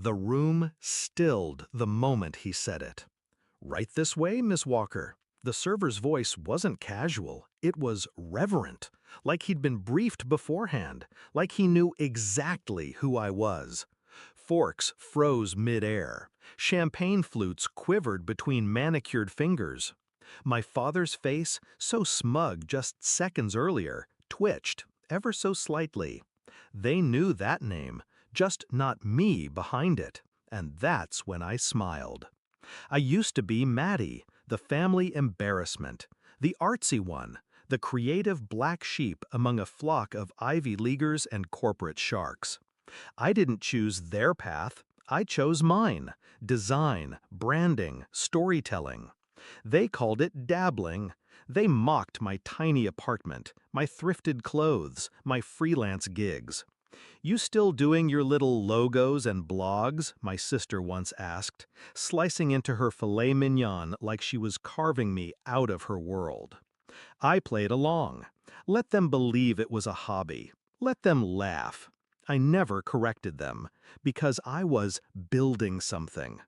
The room stilled the moment he said it. "Right this way, Miss Walker." The server's voice wasn't casual, it was reverent, like he'd been briefed beforehand, like he knew exactly who I was. Forks froze mid-air. Champagne flutes quivered between manicured fingers. My father's face, so smug just seconds earlier, twitched, ever so slightly. They knew that name, just not me behind it, and that's when I smiled. I used to be Maddie, the family embarrassment, the artsy one, the creative black sheep among a flock of Ivy Leaguers and corporate sharks. I didn't choose their path, I chose mine: design, branding, storytelling. They called it dabbling. They mocked my tiny apartment, my thrifted clothes, my freelance gigs. "You still doing your little logos and blogs?" my sister once asked, slicing into her filet mignon like she was carving me out of her world. I played along. Let them believe it was a hobby. Let them laugh. I never corrected them, because I was building something.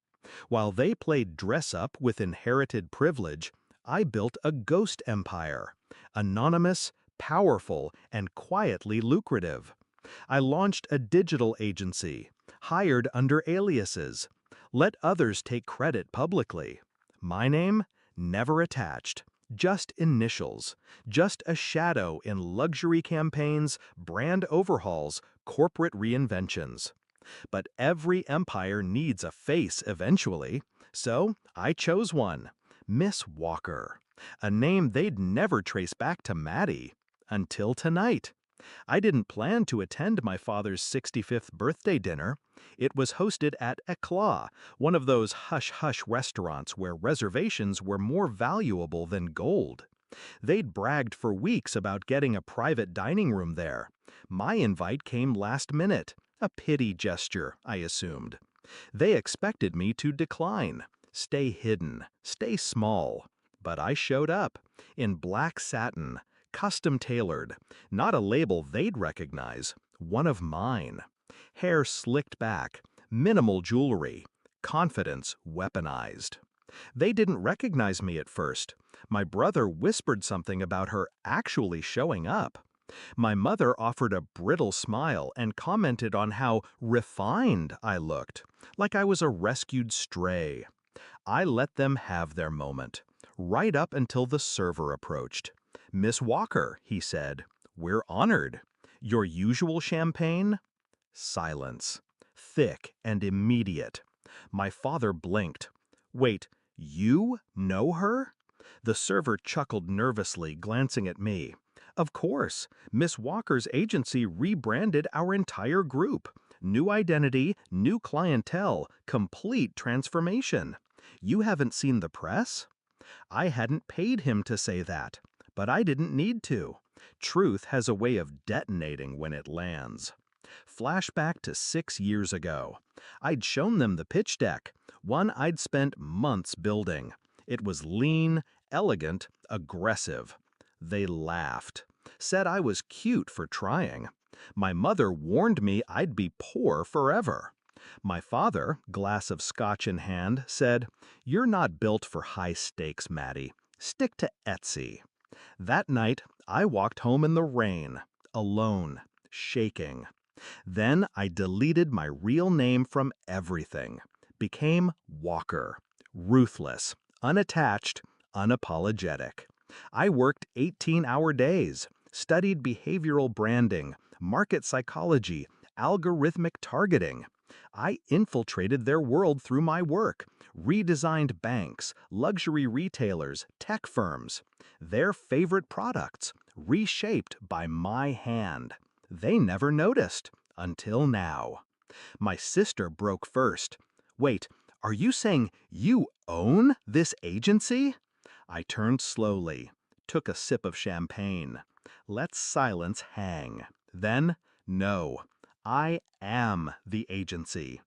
While they played dress-up with inherited privilege, I built a ghost empire, anonymous, powerful, and quietly lucrative. I launched a digital agency, hired under aliases, let others take credit publicly. My name? Never attached. Just initials, just a shadow in luxury campaigns, brand overhauls, corporate reinventions. But every empire needs a face eventually, so I chose one: Miss Walker, a name they'd never trace back to Maddie. Until tonight. I didn't plan to attend my father's 65th birthday dinner. It was hosted at Eclat, one of those hush-hush restaurants where reservations were more valuable than gold. They'd bragged for weeks about getting a private dining room there. My invite came last minute, a pity gesture, I assumed. They expected me to decline, stay hidden, stay small. But I showed up, in black satin, custom-tailored, not a label they'd recognize, one of mine. Hair slicked back, minimal jewelry, confidence weaponized. They didn't recognize me at first. My brother whispered something about her actually showing up. My mother offered a brittle smile and commented on how refined I looked, like I was a rescued stray. I let them have their moment, right up until the server approached. "Miss Walker," he said, "we're honored. Your usual champagne?" Silence. Thick and immediate. My father blinked. "Wait, you know her?" The server chuckled nervously, glancing at me. "Of course, Miss Walker's agency rebranded our entire group. New identity, new clientele, complete transformation. You haven't seen the press?" I hadn't paid him to say that, but I didn't need to. Truth has a way of detonating when it lands. Flashback to 6 years ago. I'd shown them the pitch deck, one I'd spent months building. It was lean, elegant, aggressive. They laughed, said I was cute for trying. My mother warned me I'd be poor forever. My father, glass of scotch in hand, said, "You're not built for high stakes, Maddie. Stick to Etsy." That night, I walked home in the rain, alone, shaking. Then I deleted my real name from everything, became Walker, ruthless, unattached, unapologetic. I worked 18-hour days, studied behavioral branding, market psychology, algorithmic targeting. I infiltrated their world through my work, redesigned banks, luxury retailers, tech firms. Their favorite products, reshaped by my hand. They never noticed, until now. My sister broke first. "Wait, are you saying you own this agency?" I turned slowly, took a sip of champagne. Let silence hang. Then, "No, I am the agency."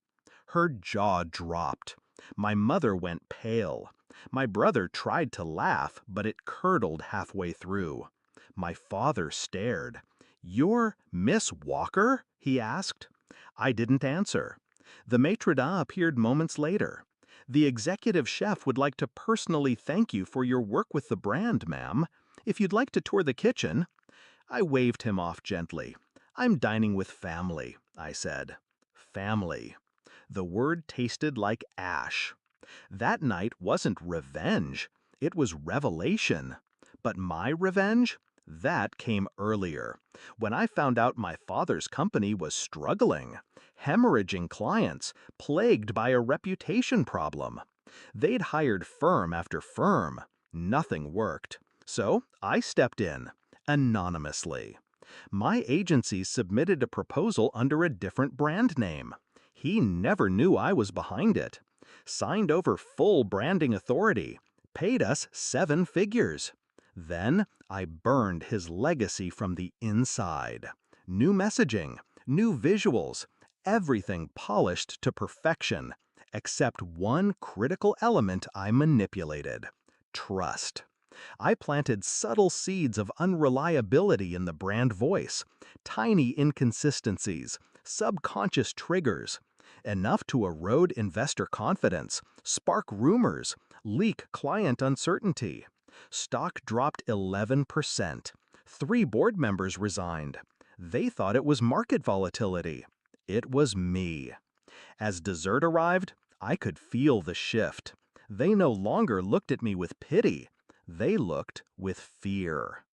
Her jaw dropped. My mother went pale. My brother tried to laugh, but it curdled halfway through. My father stared. "You're Miss Walker?" he asked. I didn't answer. The maitre d' appeared moments later. The executive chef would like to personally thank you for your work with the brand, ma'am. If you'd like to tour the kitchen. I waved him off gently. I'm dining with family, I said. Family. The word tasted like ash. That night wasn't revenge, it was revelation. But my revenge? That came earlier, when I found out my father's company was struggling, hemorrhaging clients, plagued by a reputation problem. They'd hired firm after firm. Nothing worked. So I stepped in, anonymously. My agency submitted a proposal under a different brand name. He never knew I was behind it. Signed over full branding authority. Paid us 7 figures. Then I burned his legacy from the inside. New messaging, new visuals, everything polished to perfection, except one critical element I manipulated: trust. I planted subtle seeds of unreliability in the brand voice, tiny inconsistencies, subconscious triggers, enough to erode investor confidence, spark rumors, leak client uncertainty. Stock dropped 11%. 3 board members resigned. They thought it was market volatility. It was me. As dessert arrived, I could feel the shift. They no longer looked at me with pity. They looked with fear.